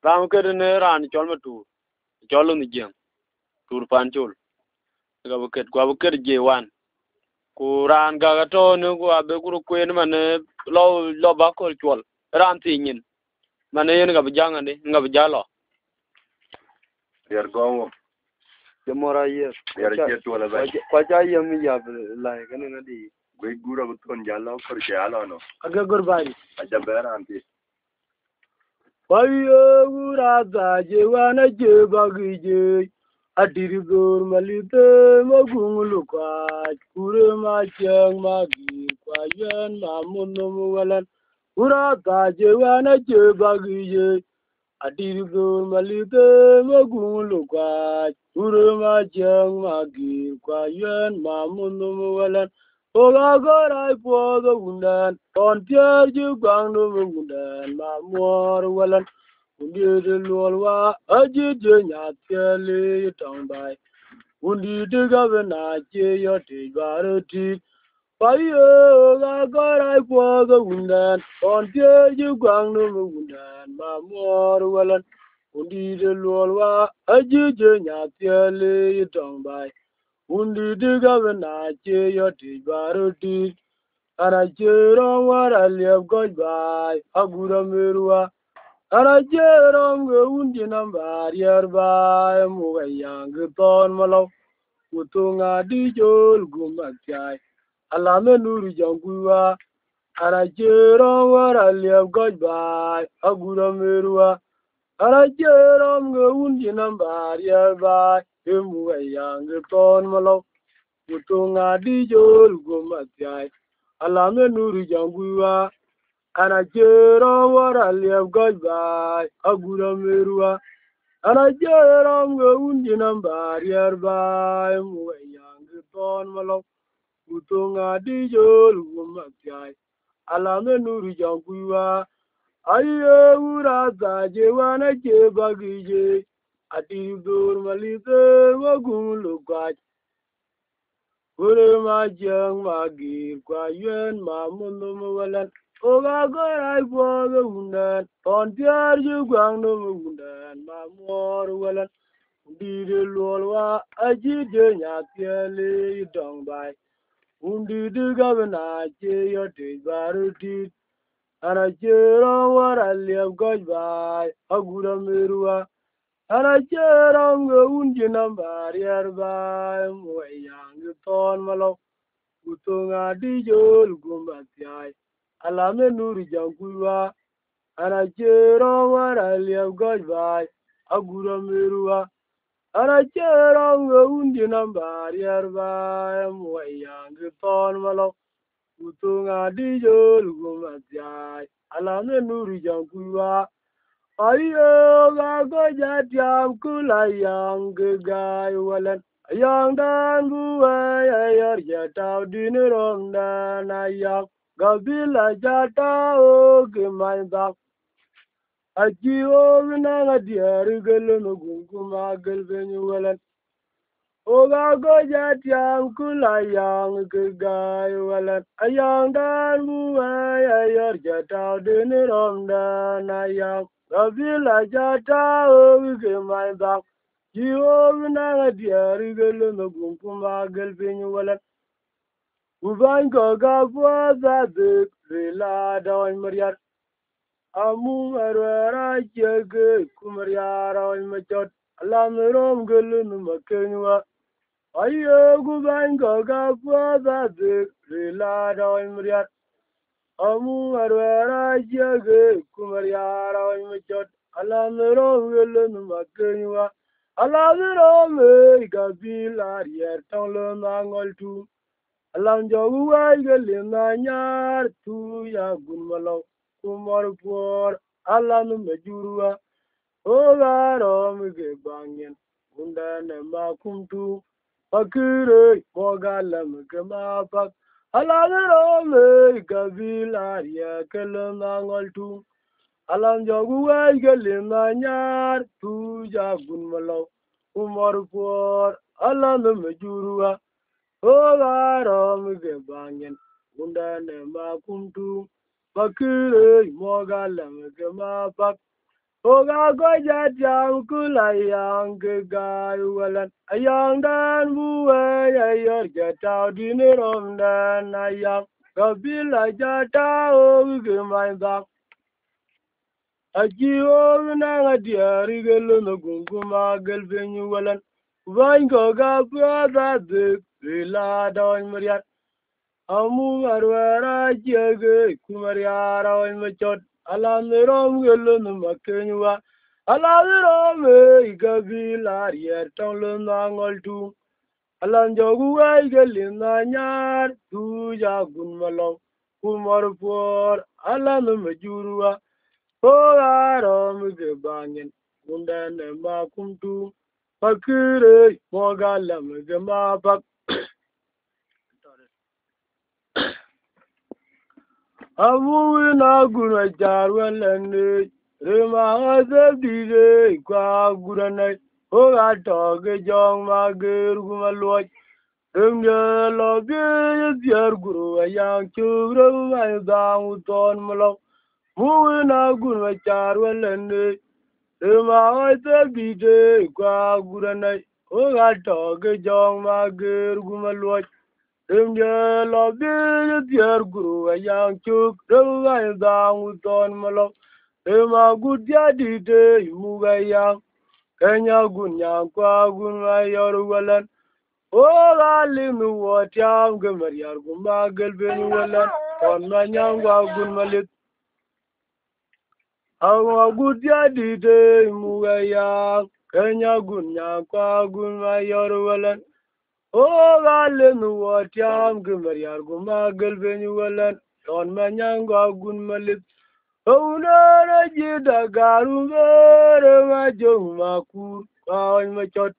ram ke ne ran chol ma tu chol ni jeng tur pan chol ga buket gwa buket je wan ku ran ga to ne gwa be ku ku ne man lo ba ko chol ran ti nyin man yen ga bijanga ni ga bijalo der go je mora ye der che to la ba kwa cha ye mi ya la ga ne ngadi gwe gura bu ton jalo ko jalo no aga gurbani aja beran ti Wayo gura da je wana je bagije adirigor malite magungulu kwa kure ma cheng magi kwa yen mamuno walan gura da je wana je bagije adirigor malite magungulu kwa kure ma cheng magi kwa yen mamuno walan Oga gorai po the wundan, on tier you gang no wundan, mamor wallan, undi the lolwa, a jijanya tieli tongue by. Undi the governor, your tigbarity. Fire, oga gorai po the wundan, on tier you gang no wundan, mamor wallan, undi the lolwa, a jijanya tieli tongue by. Undi diga bena che yo ti baro ti ana chero wara liab goj bai agura merua ana chero nge undi nambar yer bai muga yang ton malo utunga di jol gumakyai alame nuru janguwa ana chero wara liab goj bai agura merua ana chero nge undi nambar yer bai muga yang ton malo Utunga di jol gumatyai alame nuru janguwa ana jero wara liab gojbai agura merua ana jero mge undi nambar yerbai muwayang ton malo utunga di jol gumatyai alame nuru janguwa aye ura zaje wana je bagije adi dur malite wagulu gwaj Guru ma jeng ma gir kwa yuen ma mundu mu walan. Oga gorai po the wundan. On tiar ju gwang no mu wundan ma mor walan. Undi de lolwa aji de nya tieli dong bai. Undi de gavana che yo te baru tit. Ana che ro wara liab goj bai. Agura merua. Ana cherang undi nambar yerbai muayang ton malo utunga di jol gumatyai alame nuri janguwa ana cherang wara liab gojbai agura merua ana cherang undi nambar yerbai muayang ton malo utunga di jol gumatyai alame nuri janguwa Ayo ga go jatiam kula yang gegai walan yang dan buai ayer jatau dinirom dan ayam gabila jatau gemai bak aji o na ngadiar gelu gunguma gelbenyu walan o ga go jatiam kula yang gegai walan yang dan buai ayer jatau dinirom dan ayam Gavila jata oge mai bak jiwo na diari gele no gunkuma gelbin wala uban ko ga fwa za de rela dawn maryar amu arwara jege kumryara on machot alam rom gele no makenwa ayo guban ko ga fwa za de rela dawn maryar Amu arwara jage kumaryara wanyachot alamero wele numakenywa alamero me gabila rier tonglo nangol tu alam jogu wajge na nyar tu ya gunmalo kumor por alam mejurwa ogaro mge bangen undane makumtu akire mogalam ke mapak Alam me gavila ya kelam angol tu alam jogu ay gelim na nyar tu jagun malo umor por alam me jurua o garam ge bangen undane ma kumtu bakire mogalam ge ma pak Oga goja jam kula yang kegawalan ayang dan buwe ayor jatau dinirom dan ayang kabila jatau gemain. Ajiyo na ngadiari gelo no gunguma gelbenyu walan. Vango ga brada de rila dawan mariat. Amu arwara jege kumariara wan machot. Alam rom gelo no makenywa. Alam rom igabila rier tong lo nangol tu. Alam jogu ay gelin na nyar tu ja gun malong. Kumar por alam majurwa. Ogarom gebangen, undane makumtu, pakire, mogalam gemapak. Amu na guna jarwalane, rema azabdige kwa gurane, oga toge jong mager gumalwaj. Rumya lobe yar guru ayang chugrum ay dang uton malok. Mu na guna jarwalane. Ma ite bide kwa guranai o gato ge jong ma ger gumalwaj emje lo bi dier guru ayang chuk rewa dang uton malo ema gudya dide muga yang kenya gunya kwa gunwa yor walan o galim wo tiam ge maryar gumba gelben walan on ma nyangwa gunmalit Awa gudya dide mugaya Kenya gunya kwa gunma yorwalan O gale nuwa tiam gumariar guma gelbeni walan Ton manyangwa gunmalit Una jida garu vere majong makur Kawai machot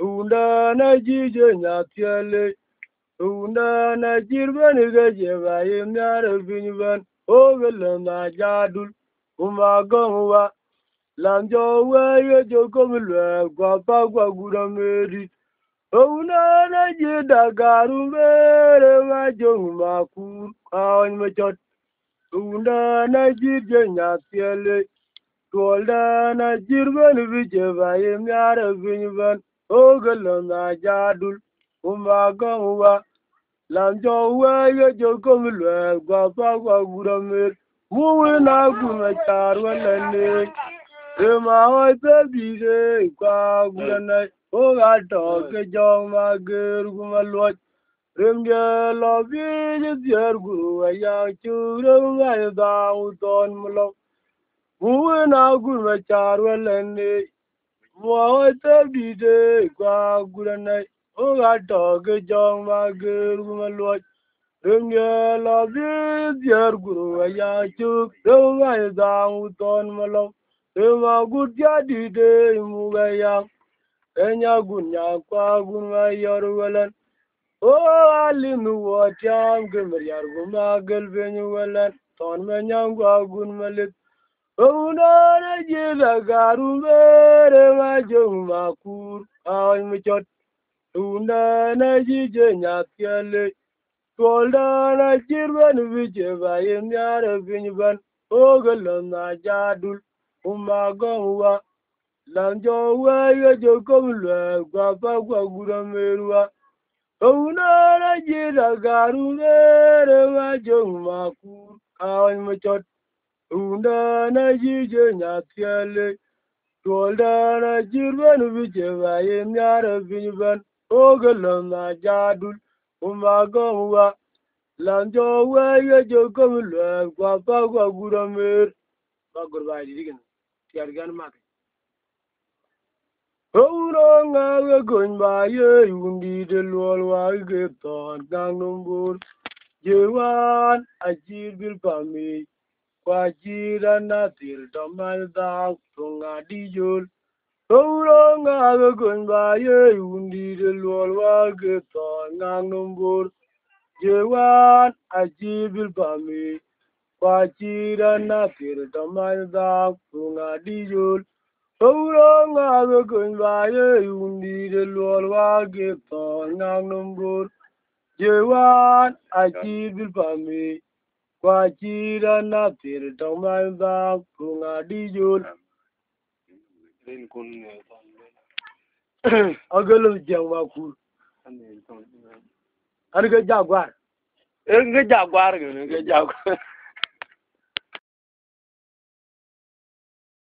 Unda na jije nyatiale Unda na jirbani gaje baye mnyara vinyiban O galana jadul Umagongwa Lanjo weye jokomilwe Kwa pagwa gurameri Ouna na jida garu mere majong makur Kawany machot Unda na jirje nyatiele Tuolda na jirben vije baye mnyara vinyiban Ogalana jadul Umagongwa Lanjo weye jokomilwe Kwa pagwa gurameri Muwe na guna charwalane Ema oite bide kwa gulane Oga toke jong ma ger gumalwaj Remge lo bide dier guru ayang chure ngay da uton mulo Muwe na guna charwalane Muwe oite bide kwa gulane Oga toke jong ma ger gumalwaj Remge la bi dier guru ayang chuk Remge dang uton malo Ema gudya dide mugayang Kenya gunya kwa gunwa yorwalan O alinu watiam gemriar guma gelbenyu walan Ton menyang kwa gunmalit Una jida garu mere majong makur Ay mechot Una na jije nyatiale Tolda na jirban vije baye mnyara vinyiban Ogalan na jadul umagongwa Lanjo weye jokomilwe Kwa pagwa guramerwa Una na jida garu mere majong makur Kawany machot Una na jije nyatiale Tolda na jirban vije baye mnyara vinyiban Ogalan na jadul Umagongwa Lanjo weye jokomilwe Kwa pagwa guramer Bagurwa didigan Tiargan mak Ouro nga gon ba ye yundi de lol wa ge ton dang numbur jewan ajir bil pami kwa jira na til domal dang tunga dijul Ouro nga gon ba ye yundi de lol wa ge ton dang numbur jewan ajir bil pami kwa jira na til domal dang tunga dijul Ouro nga gon ba ye yundi de lol wa ge ton ngang numbur jewan aji bil pami kwa jira na tir dong mai ba kunga dijul Lên con agalo jang wa ku. Anh cái jaguar. Cái jaguar cái jaguar.